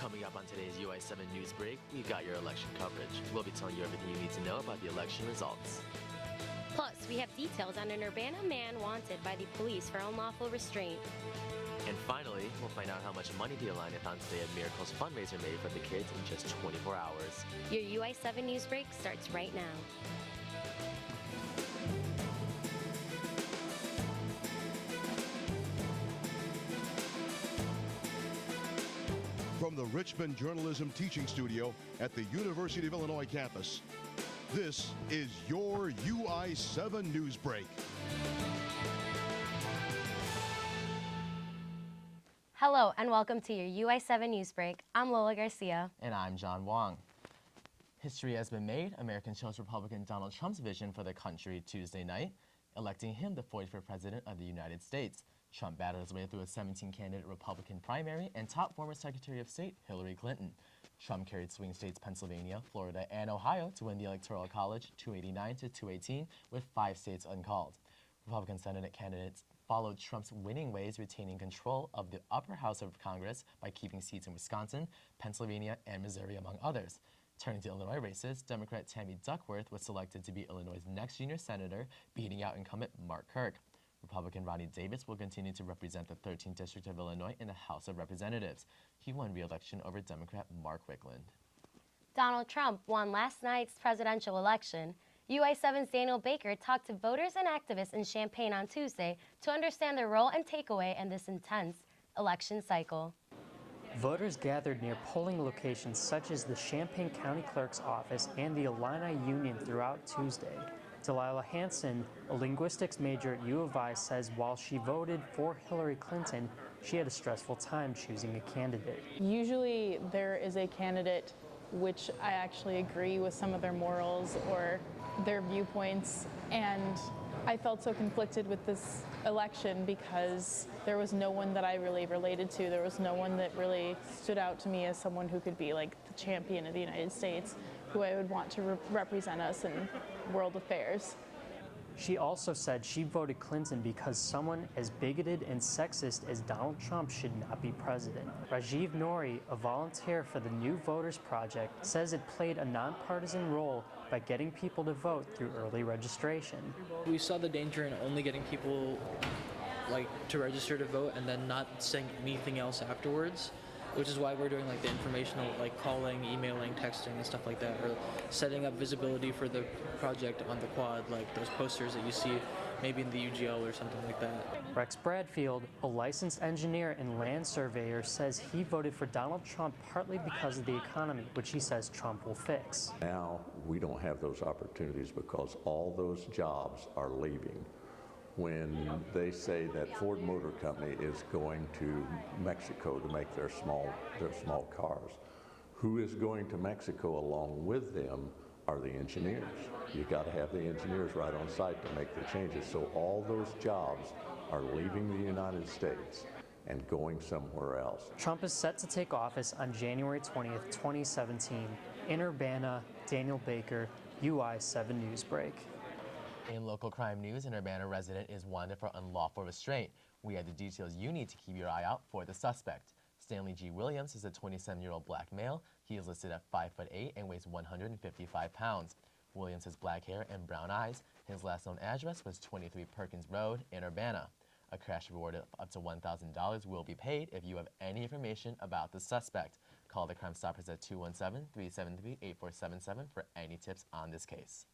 Coming up on today's UI7 Newsbreak, we got your election coverage. We'll be telling you everything you need to know about the election results. Plus, we have details on an Urbana man wanted by the police for unlawful restraint. And finally, we'll find out how much money the Alliance Day at Miracles fundraiser made for the kids in just 24 hours. Your UI7 Newsbreak starts right now. From the Richmond Journalism Teaching Studio at the University of Illinois campus, this is your UI7 Newsbreak. Hello and welcome to your UI7 Newsbreak. I'm Lola Garcia. And I'm John Wong. History has been made. Americans chose Republican Donald Trump's vision for the country Tuesday night, electing him the 45th President of the United States. Trump battled his way through a 17-candidate Republican primary and topped former Secretary of State Hillary Clinton. Trump carried swing states Pennsylvania, Florida, and Ohio to win the Electoral College 289 to 218, with 5 states uncalled. Republican Senate candidates followed Trump's winning ways, retaining control of the upper house of Congress by keeping seats in Wisconsin, Pennsylvania, and Missouri, among others. Turning to Illinois races, Democrat Tammy Duckworth was selected to be Illinois' next junior senator, beating out incumbent Mark Kirk. Republican Ronnie Davis will continue to represent the 13th District of Illinois in the House of Representatives. He won re-election over Democrat Mark Wickland. Donald Trump won last night's presidential election. UI7's Daniel Baker talked to voters and activists in Champaign on Tuesday to understand their role and takeaway in this intense election cycle. Voters gathered near polling locations such as the Champaign County Clerk's office and the Illini Union throughout Tuesday. Delilah Hanson, a linguistics major at U of I, says while she voted for Hillary Clinton, she had a stressful time choosing a candidate. Usually there is a candidate which I actually agree with some of their morals or their viewpoints, and I felt so conflicted with this election because there was no one that I really related to. There was no one that really stood out to me as someone who could be like the champion of the United States, who I would want to represent us in world affairs. She also said she voted Clinton because someone as bigoted and sexist as Donald Trump should not be president. Rajiv Nori, a volunteer for the New Voters Project, says it played a nonpartisan role by getting people to vote through early registration. We saw the danger in only getting people to register to vote and then not saying anything else afterwards, which is why we're doing the informational, calling, emailing, texting, and stuff like that, or setting up visibility for the project on the quad, like those posters that you see maybe in the UGL or something like that. Rex Bradfield, a licensed engineer and land surveyor, says he voted for Donald Trump partly because of the economy, which he says Trump will fix. Now we don't have those opportunities because all those jobs are leaving. When they say that Ford Motor Company is going to Mexico to make their small cars, who is going to Mexico along with them are the engineers. You got to have the engineers right on site to make the changes. So all those jobs are leaving the United States and going somewhere else. Trump is set to take office on January 20th, 2017. In Urbana, Daniel Baker, UI7 Newsbreak. In local crime news, an Urbana resident is wanted for unlawful restraint. We have the details you need to keep your eye out for the suspect. Stanley G. Williams is a 27-year-old black male. He is listed at 5'8" and weighs 155 pounds. Williams has black hair and brown eyes. His last known address was 23 Perkins Road in Urbana. A cash reward of up to $1,000 will be paid if you have any information about the suspect. Call the Crime Stoppers at 217-373-8477 for any tips on this case.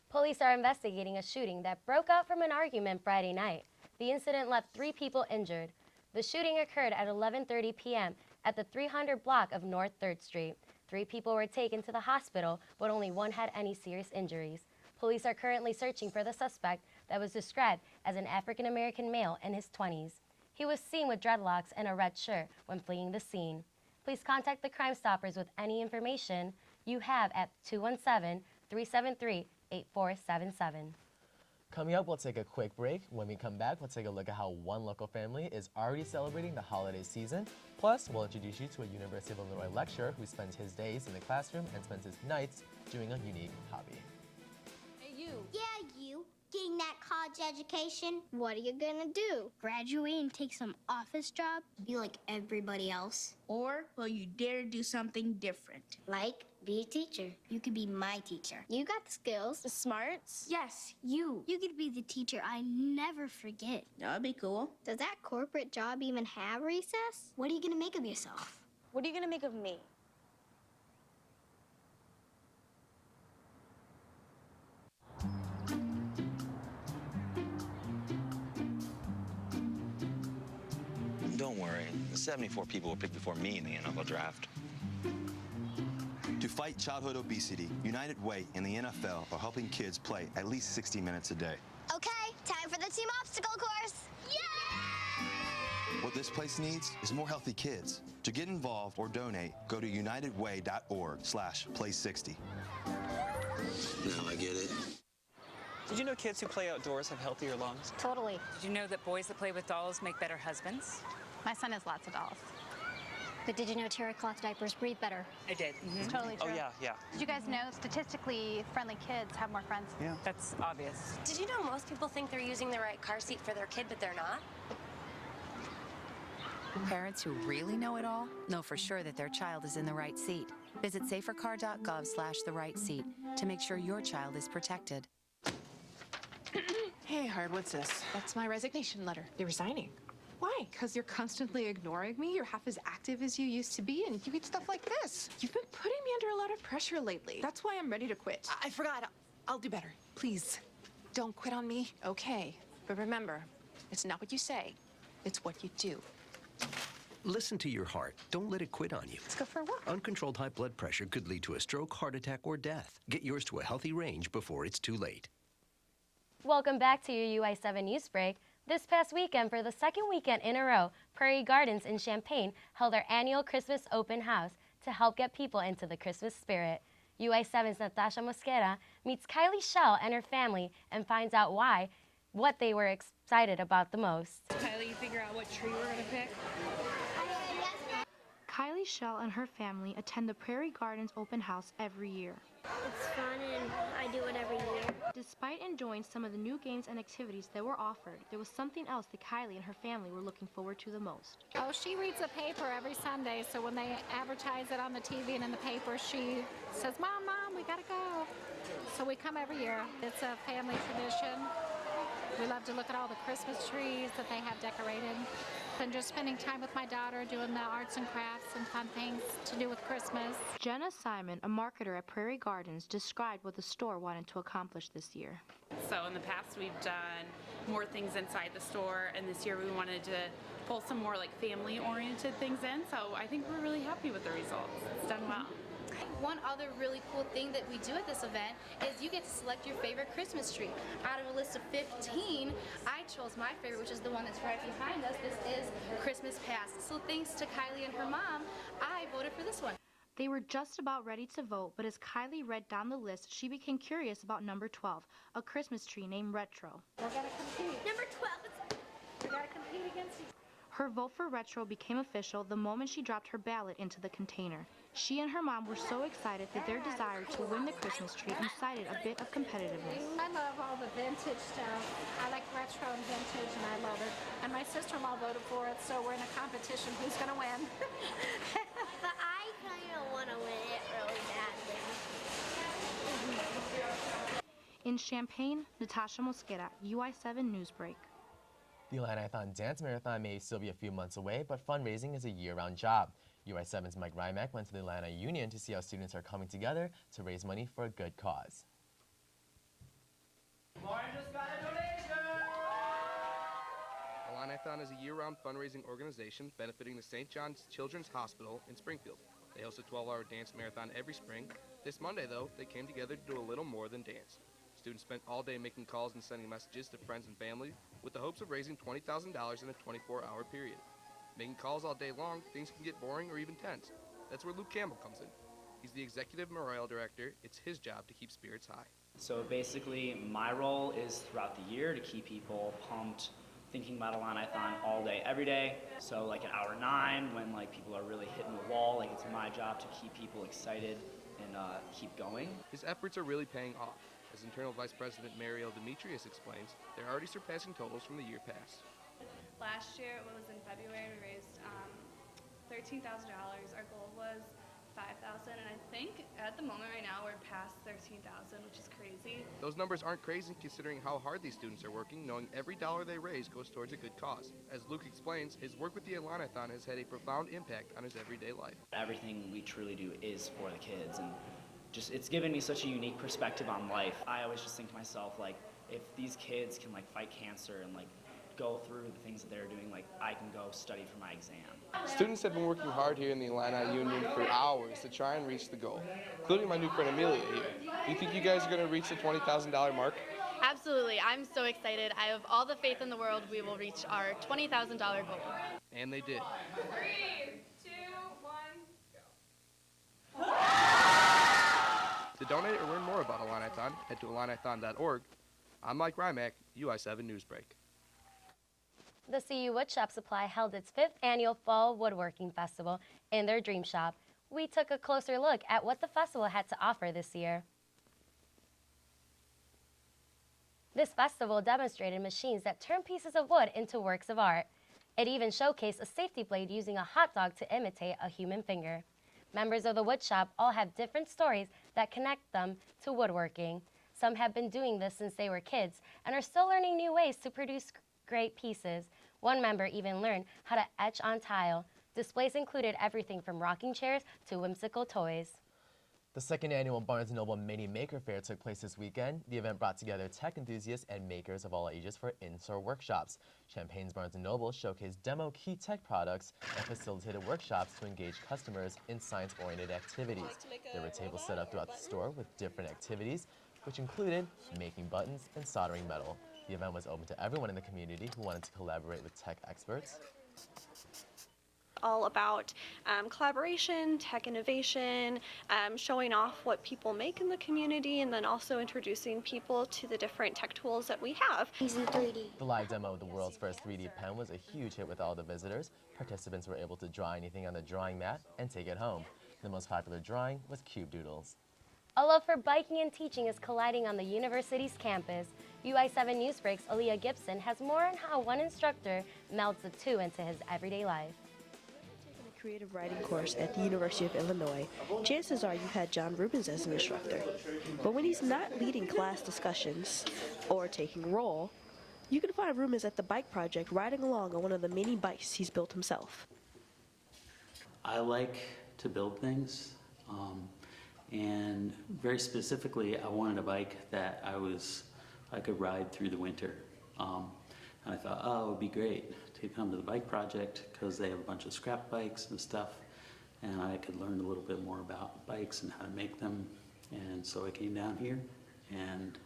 Police are investigating a shooting that broke out from an argument Friday night. The incident left 3 people injured. The shooting occurred at 11:30 p.m. at the 300 block of North 3rd Street. 3 people were taken to the hospital, but only one had any serious injuries. Police are currently searching for the suspect that was described as an African-American male in his 20s. He was seen with dreadlocks and a red shirt when fleeing the scene. Please contact the Crime Stoppers with any information you have at 217-373-8477. Coming up, we'll take a quick break. When we come back, we'll take a look at how one local family is already celebrating the holiday season. Plus, we'll introduce you to a University of Illinois lecturer who spends his days in the classroom and spends his nights doing a unique hobby. Hey, you. Yeah, you. Getting that college education. What are you gonna do? Graduate and take some office job? Be like everybody else? Or will you dare do something different? Like be a teacher. You could be my teacher. You got the skills. The smarts? Yes, you. You could be the teacher I never forget. That'd be cool. Does that corporate job even have recess? What are you gonna make of yourself? What are you gonna make of me? Don't worry. 74 people were picked before me in the NFL draft. To fight childhood obesity, United Way and the NFL are helping kids play at least 60 minutes a day. Okay, time for the team obstacle course. Yay! What this place needs is more healthy kids. To get involved or donate, go to unitedway.org/play60. Now I get it. Did you know kids who play outdoors have healthier lungs? Totally. Did you know that boys that play with dolls make better husbands? My son has lots of dolls. But did you know terry cloth diapers breathe better? I did. It's totally true. Oh, yeah. Did you guys know statistically friendly kids have more friends? Yeah. That's obvious. Did you know most people think they're using the right car seat for their kid, but they're not? Parents who really know it all know for sure that their child is in the right seat. Visit safercar.gov/the-right-seat to make sure your child is protected. Hey, Hard, what's this? That's my resignation letter. You're resigning? Why? Because you're constantly ignoring me. You're half as active as you used to be, and you eat stuff like this. You've been putting me under a lot of pressure lately. That's why I'm ready to quit. I forgot. I'll do better. Please, don't quit on me, okay? But remember, it's not what you say. It's what you do. Listen to your heart. Don't let it quit on you. Let's go for a walk. Uncontrolled high blood pressure could lead to a stroke, heart attack, or death. Get yours to a healthy range before it's too late. Welcome back to your UI7 Newsbreak. This past weekend, for the second weekend in a row, Prairie Gardens in Champaign held their annual Christmas open house to help get people into the Christmas spirit. UI7's Natasha Mosquera meets Kylie Shell and her family and finds out what they were excited about the most. Kylie, you figure out what tree we're going to pick? Kylie Shell and her family attend the Prairie Gardens open house every year. It's fun and I do it every year. Despite enjoying some of the new games and activities that were offered, there was something else that Kylie and her family were looking forward to the most. Oh, she reads the paper every Sunday, so when they advertise it on the TV and in the paper, she says, Mom, we gotta go. So we come every year. It's a family tradition. We love to look at all the Christmas trees that they have decorated. And just spending time with my daughter, doing the arts and crafts and fun things to do with Christmas. Jenna Simon, a marketer at Prairie Gardens, described what the store wanted to accomplish this year. So in the past we've done more things inside the store, and this year we wanted to pull some more like family-oriented things in, so I think we're really happy with the results. It's done well. One other really cool thing that we do at this event is you get to select your favorite Christmas tree. Out of a list of 15, I chose my favorite, which is the one that's right behind us. This is Christmas Past. So thanks to Kylie and her mom, I voted for this one. They were just about ready to vote, but as Kylie read down the list, she became curious about number 12, a Christmas tree named Retro. We're gonna compete. Number 12. We gotta compete against each other. Her vote for Retro became official the moment she dropped her ballot into the container. She and her mom were so excited that their desire to win the Christmas tree incited a bit of competitiveness. I love all the vintage stuff. I like retro and vintage, and I love it. And my sister-in-law voted for it, so we're in a competition. Who's gonna win? But I kind of want to win it really badly. In Champaign, Natasha Mosquera, UI7 Newsbreak. The Illini-a-thon Dance Marathon may still be a few months away, but fundraising is a year-round job. UI7's Mike Rymack went to the Illini Union to see how students are coming together to raise money for a good cause. Illini-a-thon is a year-round fundraising organization benefiting the St. John's Children's Hospital in Springfield. They host a 12-hour dance marathon every spring. This Monday, though, they came together to do a little more than dance. Students spent all day making calls and sending messages to friends and family with the hopes of raising $20,000 in a 24-hour period. Making calls all day long, things can get boring or even tense. That's where Luke Campbell comes in. He's the executive morale director. It's his job to keep spirits high. So basically, my role is throughout the year to keep people pumped, thinking about Illini-a-thon all day, every day. So like at hour 9, when like people are really hitting the wall, like it's my job to keep people excited and keep going. His efforts are really paying off. As Internal Vice President Mariel Demetrius explains, they're already surpassing totals from the year past. Last year, it was in February, we raised $13,000. Our goal was $5,000, and I think at the moment right now we're past $13,000, which is crazy. Those numbers aren't crazy considering how hard these students are working, knowing every dollar they raise goes towards a good cause. As Luke explains, his work with the Illini-thon has had a profound impact on his everyday life. Everything we truly do is for the kids, and just it's given me such a unique perspective on life. I always just think to myself, like, if these kids can like fight cancer and like go through the things that they're doing, like I can go study for my exam. Students have been working hard here in the Illini Union for hours to try and reach the goal, including my new friend Amelia here. Do you think you guys are going to reach the $20,000 mark? Absolutely. I'm so excited. I have all the faith in the world we will reach our $20,000 goal. And they did. 3, 2, 1, go. To donate or learn more about Illini-thon, head to illini-thon.org. I'm Mike Rymack, UI7 Newsbreak. The CU Woodshop Supply held its 5th annual Fall Woodworking Festival in their Dream Shop. We took a closer look at what the festival had to offer this year. This festival demonstrated machines that turn pieces of wood into works of art. It even showcased a safety blade using a hot dog to imitate a human finger. Members of the woodshop all have different stories that connect them to woodworking. Some have been doing this since they were kids and are still learning new ways to produce great pieces. One member even learned how to etch on tile. Displays included everything from rocking chairs to whimsical toys. The second annual Barnes & Noble Mini Maker Fair took place this weekend. The event brought together tech enthusiasts and makers of all ages for in-store workshops. Champaign's Barnes & Noble showcased demo key tech products and facilitated workshops to engage customers in science-oriented activities. There were tables set up throughout the store with different activities, which included making buttons and soldering metal. The event was open to everyone in the community who wanted to collaborate with tech experts. All about collaboration, tech innovation, showing off what people make in the community, and then also introducing people to the different tech tools that we have. The live demo of the world's first 3D pen was a huge hit with all the visitors. Participants were able to draw anything on the drawing mat and take it home. The most popular drawing was cube doodles. A love for biking and teaching is colliding on the university's campus. UI7 Newsbreak's Aaliyah Gibson has more on how one instructor melds the two into his everyday life. Taking a creative writing course at the University of Illinois, chances are you've had John Rubens as an instructor. But when he's not leading class discussions or taking roll, you can find Rubens at the bike project riding along on one of the mini bikes he's built himself. I like to build things. And very specifically, I wanted a bike that I could ride through the winter. And I thought, oh, it would be great to come to the bike project because they have a bunch of scrap bikes and stuff, and I could learn a little bit more about bikes and how to make them. And so I came down here and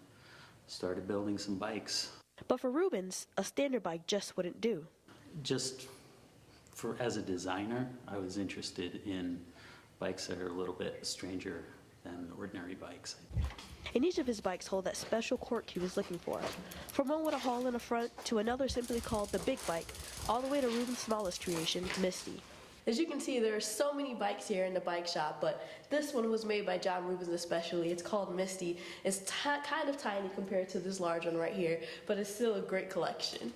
started building some bikes. But for Rubens, a standard bike just wouldn't do. Just as a designer, I was interested in bikes that are a little bit stranger than ordinary bikes. And each of his bikes hold that special quirk he was looking for. From one with a haul in the front to another simply called the Big Bike, all the way to Rubens' smallest creation, Misty. As you can see, there are so many bikes here in the bike shop, but this one was made by John Rubens especially. It's called Misty. It's kind of tiny compared to this large one right here, but it's still a great collection.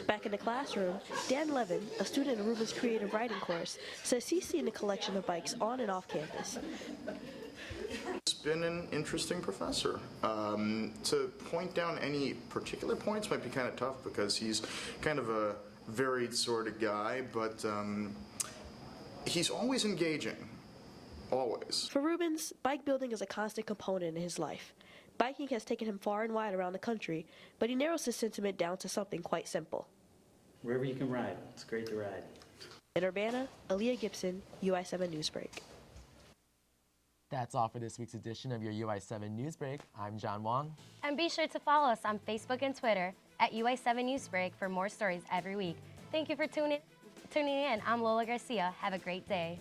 Back in the classroom, Dan Levin, a student in Rubens' creative writing course, says he's seen a collection of bikes on and off campus. It's been an interesting professor. To point down any particular points might be kind of tough because he's kind of a varied sort of guy, but he's always engaging. Always. For Rubens, bike building is a constant component in his life. Biking has taken him far and wide around the country, but he narrows his sentiment down to something quite simple. Wherever you can ride, it's great to ride. In Urbana, Aaliyah Gibson, UI7 Newsbreak. That's all for this week's edition of your UI7 Newsbreak. I'm John Wong. And be sure to follow us on Facebook and Twitter at UI7 Newsbreak for more stories every week. Thank you for tuning in. I'm Lola Garcia. Have a great day.